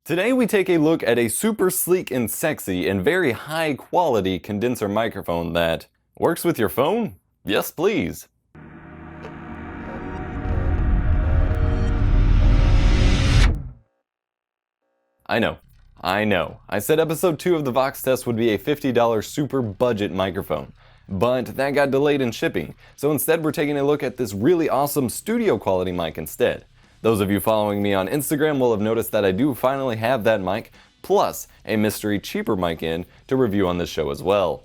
Today we take a look at a super sleek and sexy and very high quality condenser microphone that works with your phone? Yes, please. I know. I said episode 2 of the Vox Test would be a $50 super budget microphone, but that got delayed in shipping, so instead we're taking a look at this really awesome studio quality mic instead. Those of you following me on Instagram will have noticed that I do finally have that mic, plus a mystery cheaper mic in to review on this show as well.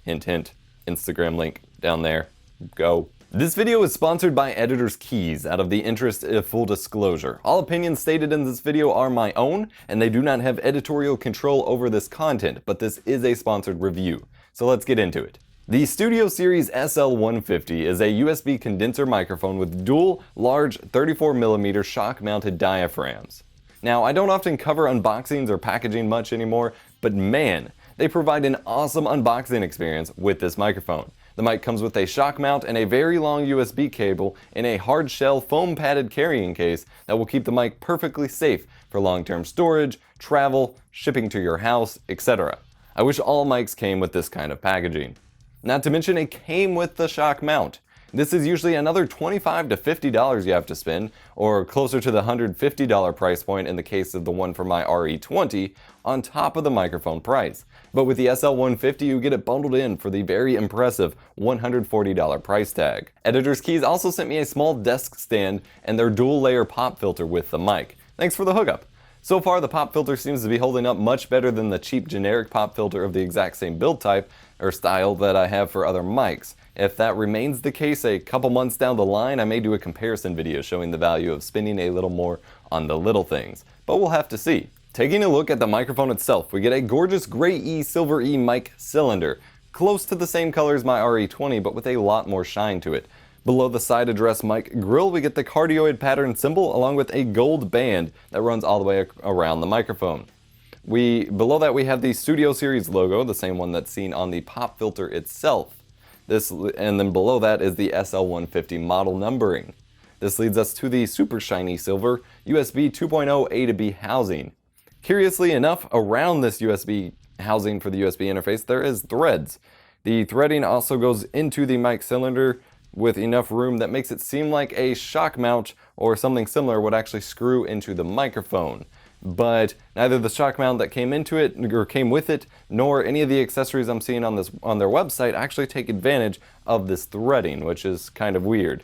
Hint hint, Instagram link down there. Go. This video is sponsored by Editor's Keys out of the interest of full disclosure. All opinions stated in this video are my own, and they do not have editorial control over this content, but this is a sponsored review. So let's get into it. The Studio Series SL150 is a USB condenser microphone with dual, large 34mm shock-mounted diaphragms. Now, I don't often cover unboxings or packaging much anymore, but man, they provide an awesome unboxing experience with this microphone. The mic comes with a shock mount and a very long USB cable in a hard shell foam padded carrying case that will keep the mic perfectly safe for long-term storage, travel, shipping to your house, etc. I wish all mics came with this kind of packaging. Not to mention it came with the shock mount. This is usually another $25 to $50 you have to spend, or closer to the $150 price point in the case of the one for my RE20, on top of the microphone price. But with the SL150 you get it bundled in for the very impressive $140 price tag. Editor's Keys also sent me a small desk stand and their dual layer pop filter with the mic. Thanks for the hookup. So far the pop filter seems to be holding up much better than the cheap generic pop filter of the exact same build type or style that I have for other mics. If that remains the case a couple months down the line, I may do a comparison video showing the value of spending a little more on the little things, but we'll have to see. Taking a look at the microphone itself, we get a gorgeous gray silver mic cylinder, close to the same color as my RE20 but with a lot more shine to it. Below the side address mic grill we get the cardioid pattern symbol along with a gold band that runs all the way around the microphone. Below that we have the Studio Series logo, the same one that's seen on the pop filter itself. And then below that is the SL150 model numbering. This leads us to the super shiny silver USB 2.0 A to B housing. Curiously enough, around this USB housing for the USB interface there is threads. The threading also goes into the mic cylinder with enough room that makes it seem like a shock mount or something similar would actually screw into the microphone. But neither the shock mount that came with it, nor any of the accessories I'm seeing on their website actually take advantage of this threading, which is kind of weird.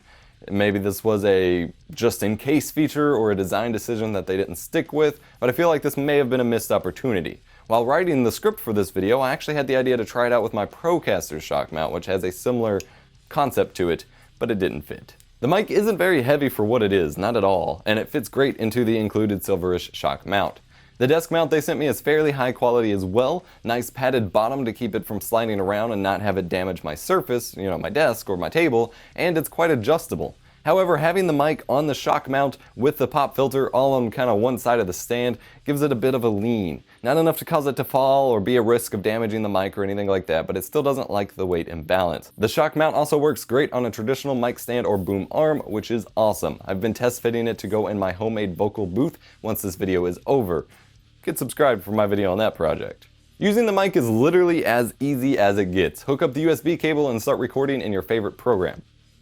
Maybe this was a just-in-case feature or a design decision that they didn't stick with, but I feel like this may have been a missed opportunity. While writing the script for this video, I actually had the idea to try it out with my Procaster shock mount, which has a similar concept to it, but it didn't fit. The mic isn't very heavy for what it is, not at all, and it fits great into the included silverish shock mount. The desk mount they sent me is fairly high quality as well, nice padded bottom to keep it from sliding around and not have it damage my surface, my desk or my table, and it's quite adjustable. However, having the mic on the shock mount with the pop filter all on kind of one side of the stand gives it a bit of a lean. Not enough to cause it to fall or be a risk of damaging the mic or anything like that, but it still doesn't like the weight imbalance. The shock mount also works great on a traditional mic stand or boom arm, which is awesome. I've been test fitting it to go in my homemade vocal booth once this video is over. Get subscribed for my video on that project. Using the mic is literally as easy as it gets. Hook up the USB cable and start recording in your favorite program.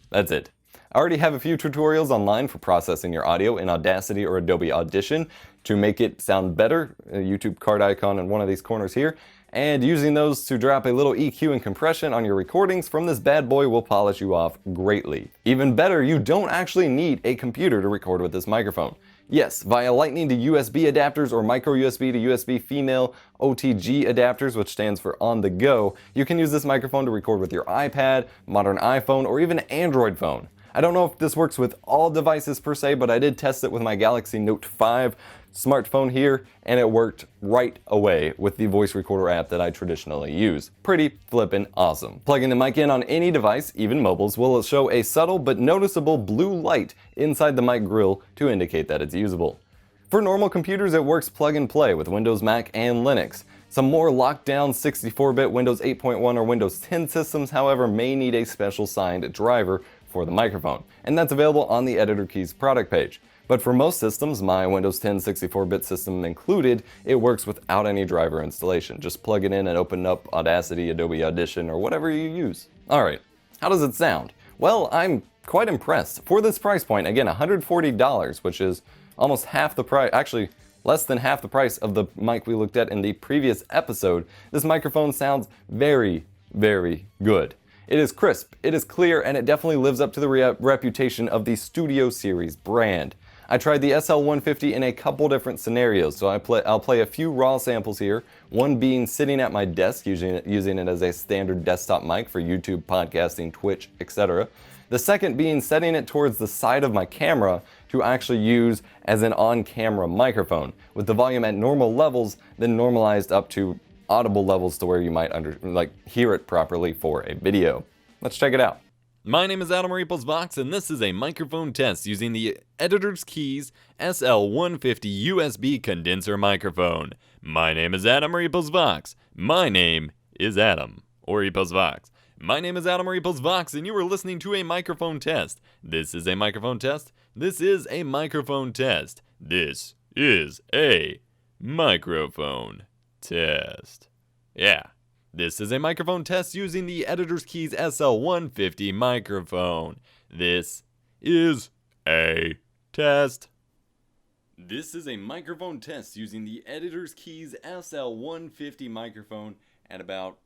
That's it. I already have a few tutorials online for processing your audio in Audacity or Adobe Audition to make it sound better, a YouTube card icon in one of these corners here, and using those to drop a little EQ and compression on your recordings from this bad boy will polish you off greatly. Even better, you don't actually need a computer to record with this microphone. Yes, via Lightning to USB adapters or micro USB to USB female OTG adapters, which stands for on the go, you can use this microphone to record with your iPad, modern iPhone, or even Android phone. I don't know if this works with all devices per se, but I did test it with my Galaxy Note 5 smartphone here, and it worked right away with the voice recorder app that I traditionally use. Pretty flippin' awesome. Plugging the mic in on any device, even mobiles, will show a subtle but noticeable blue light inside the mic grill to indicate that it's usable. For normal computers, it works plug and play with Windows, Mac, and Linux. Some more locked down 64-bit Windows 8.1 or Windows 10 systems, however, may need a special signed driver for the microphone, and that's available on the Editor Keys product page. But for most systems, my Windows 10 64-bit system included, it works without any driver installation. Just plug it in and open up Audacity, Adobe Audition, or whatever you use. Alright, how does it sound? Well, I'm quite impressed. For this price point, again, $140, which is almost half the price, actually less than half the price of the mic we looked at in the previous episode, this microphone sounds very, very good. It is crisp, it is clear, and it definitely lives up to the reputation of the Studio Series brand. I tried the SL150 in a couple different scenarios, so I'll play a few raw samples here, one being sitting at my desk, using it as a standard desktop mic for YouTube, podcasting, Twitch, etc. The second being setting it towards the side of my camera to actually use as an on-camera microphone, with the volume at normal levels, then normalized up to audible levels to where you might hear it properly for a video. Let's check it out. My name is Adam Vox, and this is a microphone test using the Editor's Keys SL150 USB condenser microphone. My name is Adam Vox. My name is Adam Vox. My name is Adam Vox, and you are listening to a microphone test. This is a microphone test. This is a microphone test. This is a microphone test. Yeah. This is a microphone test using the Editor's Keys SL150 microphone. This is a test. This is a microphone test using the Editor's Keys SL150 microphone at about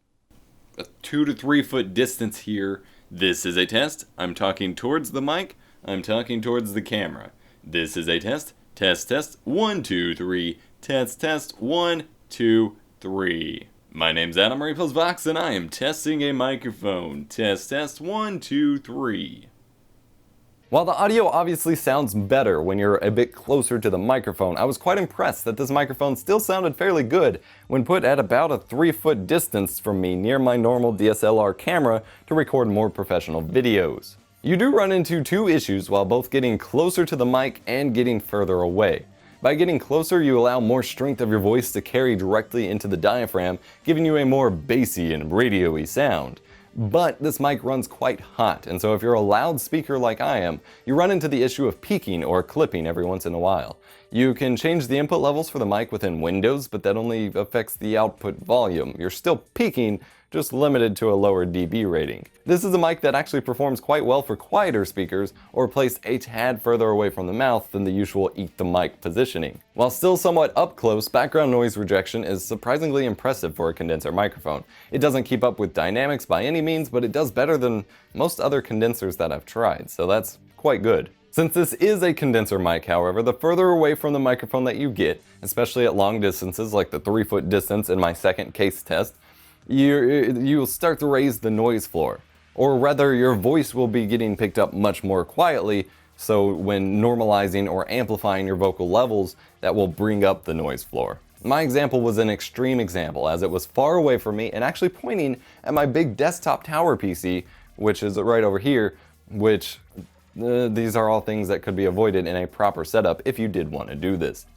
a 2 to 3 foot distance here. This is a test. I'm talking towards the mic. I'm talking towards the camera. This is a test. Test, test. 1, 2, 3. Test, test. 1, 2, 3. My name's Adam Vox, and I am testing a microphone. Test, test, 1, 2, 3. While the audio obviously sounds better when you're a bit closer to the microphone, I was quite impressed that this microphone still sounded fairly good when put at about a 3 foot distance from me near my normal DSLR camera to record more professional videos. You do run into two issues while both getting closer to the mic and getting further away. By getting closer, you allow more strength of your voice to carry directly into the diaphragm, giving you a more bassy and radio-y sound. But this mic runs quite hot, and so if you're a loud speaker like I am, you run into the issue of peaking or clipping every once in a while. You can change the input levels for the mic within Windows, but that only affects the output volume. You're still peaking, just limited to a lower dB rating. This is a mic that actually performs quite well for quieter speakers or placed a tad further away from the mouth than the usual eat the mic positioning. While still somewhat up close, background noise rejection is surprisingly impressive for a condenser microphone. It doesn't keep up with dynamics by any means, but it does better than most other condensers that I've tried, so that's quite good. Since this is a condenser mic, however, the further away from the microphone that you get, especially at long distances like the 3 foot distance in my second case test, you'll start to raise the noise floor. Or rather, your voice will be getting picked up much more quietly, so when normalizing or amplifying your vocal levels, that will bring up the noise floor. My example was an extreme example, as it was far away from me and actually pointing at my big desktop tower PC, which is right over here, which these are all things that could be avoided in a proper setup if you did want to do this.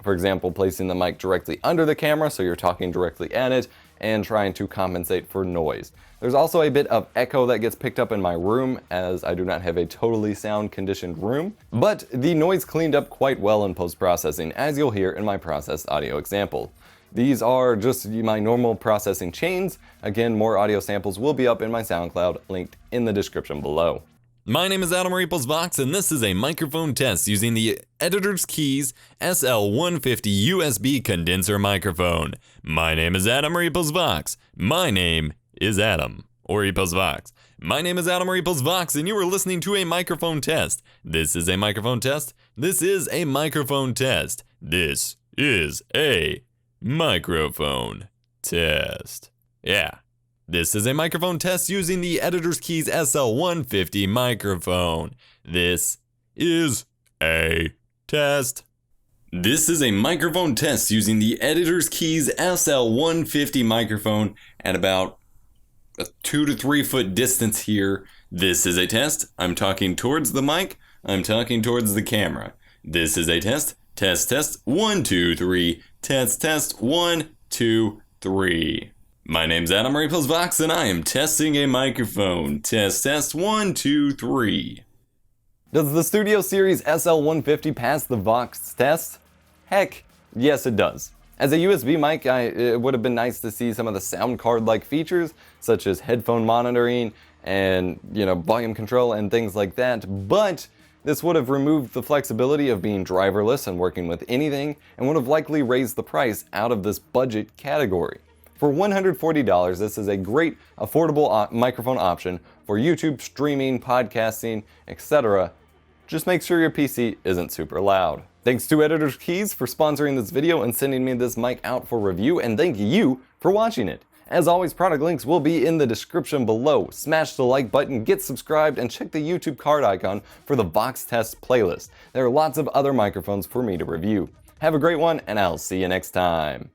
For example, placing the mic directly under the camera so you're talking directly at it, and trying to compensate for noise. There's also a bit of echo that gets picked up in my room, as I do not have a totally sound conditioned room, but the noise cleaned up quite well in post-processing, as you'll hear in my processed audio example. These are just my normal processing chains. Again, more audio samples will be up in my SoundCloud, linked in the description below. My name is Adam Vox, and this is a microphone test using the Editor's Keys SL150 USB condenser microphone. My name is Adam Vox. My name is Adam Vox. My name is Adam Vox, and you are listening to a microphone test. This is a microphone test. This is a microphone test. This is a microphone test. Yeah. This is a microphone test using the Editor's Keys SL150 microphone. This is a test. This is a microphone test using the Editor's Keys SL150 microphone at about a 2 to 3 foot distance here. This is a test. I'm talking towards the mic. I'm talking towards the camera. This is a test. Test, test. 1, 2, 3. Test, test. 1, 2, 3. My name's Adam Vox, and I am testing a microphone. Test, test, 1, 2, 3. Does the Studio Series SL150 pass the Vox Test? Heck, yes it does. As a USB mic, it would have been nice to see some of the sound card-like features, such as headphone monitoring and, volume control and things like that, but this would have removed the flexibility of being driverless and working with anything, and would have likely raised the price out of this budget category. For $140, this is a great, affordable microphone option for YouTube streaming, podcasting, etc. Just make sure your PC isn't super loud. Thanks to Editor's Keys for sponsoring this video and sending me this mic out for review, and thank you for watching it. As always, product links will be in the description below. Smash the like button, get subscribed, and check the YouTube card icon for the Vox Test playlist. There are lots of other microphones for me to review. Have a great one, and I'll see you next time.